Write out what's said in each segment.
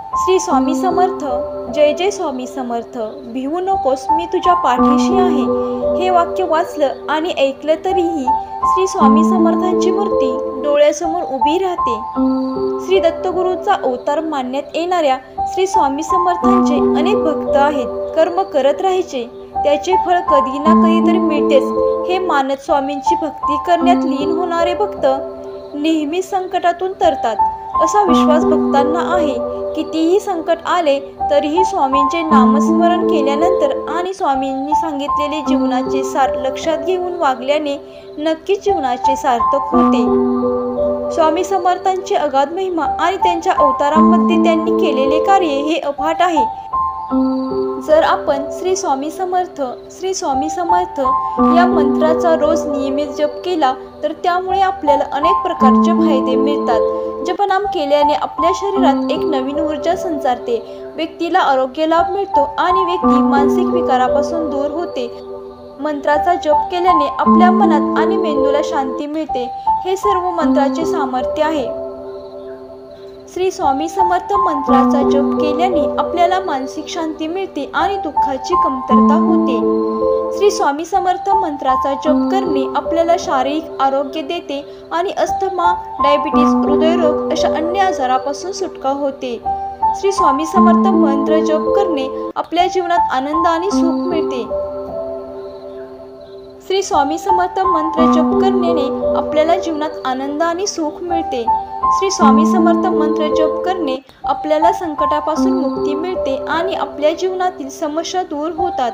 श्री स्वामी समर्थ. जय जय स्वामी समर्थ. भिवू नकोस, मी तुझ्या पाठीशी आहे. हे वाक्य वाचलं आणि ऐकलं तरीही श्री स्वामी समर्थांची मूर्ती डोळ्यासमोर उभी राहते. श्री दत्तगुरूंचा अवतार मानण्यात येणाऱ्या श्री स्वामी समर्थांचे अनेक भक्त आहेत. कर्म करत राहायचे, त्याचे फळ कधी ना कधीतरी मिळतेच हे मानत स्वामींची भक्ती करण्यात लीन होणारे भक्त नेहमी संकटातून तरतात असा विश्वास भक्तांना आहे. कितीही संकट आले तरीही स्वामींचे नामस्मरण केल्यानंतर आणि स्वामींनी सांगितलेले जीवनाचे सार लक्षात घेऊन वागल्याने नक्कीच जीवनाचे सार्थक होते. स्वामी समर्थांची अगाध महिमा आणि त्यांच्या अवतारांमध्ये त्यांनी केलेले कार्य हे अफाट आहे. जर आपण श्री स्वामी समर्थ श्री स्वामी समर्थ या मंत्राचा रोज नियमित जप केला तर त्यामुळे आपल्याला अनेक प्रकारचे फायदे मिळतात. जपनाम केल्याने आपल्या शरीरात एक नवीन ऊर्जा संचारते, व्यक्तीला आरोग्य लाभ मिळतो आणि व्यक्ती मानसिक विकारापासून दूर होते. मंत्राचा जप केल्याने आपल्या मनात आणि मेंदूला शांती मिळते. हे सर्व मंत्राचे सामर्थ्य आहे. श्री स्वामी समर्थ मंत्राचा जप केल्याने आपल्याला मानसिक शांती मिळते आणि दुःखाची कमतरता होते. श्री स्वामी समर्थ मंत्राचा जप करणे आपल्याला शारीरिक आरोग्य देते आणि अस्थमा, डायबिटीज, हृदयरोग अशा अन्य आजारापासून सुटका होते. श्री स्वामी समर्थ मंत्र जप करणे आपल्या जीवनात आनंद आणि सुख मिळते. श्री स्वामी समर्थ मंत्र जप करण्याने आपल्याला जीवनात आनंद आणि सुख मिळते. श्री स्वामी समर्थ मंत्र जप करणे आपल्याला संकटापासून मुक्ती मिळते आणि आपल्या जीवनातील समस्या दूर होतात.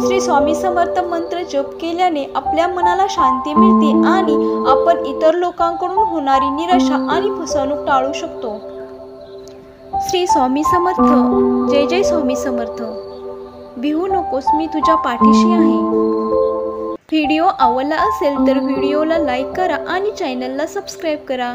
श्री स्वामी समर्थ मंत्र जप केल्याने आपल्या मनाला शांती मिळते आणि आपण इतर लोकांकडून होणारी निराशा आणि फसवणूक टाळू शकतो. श्री स्वामी समर्थ. जय जय स्वामी समर्थ. भिवू नकोस, मी तुझ्या पाठीशी आहे. व्हिडिओ आवडला असेल तर व्हिडिओला लाईक करा आणि चॅनलला सबस्क्राईब करा.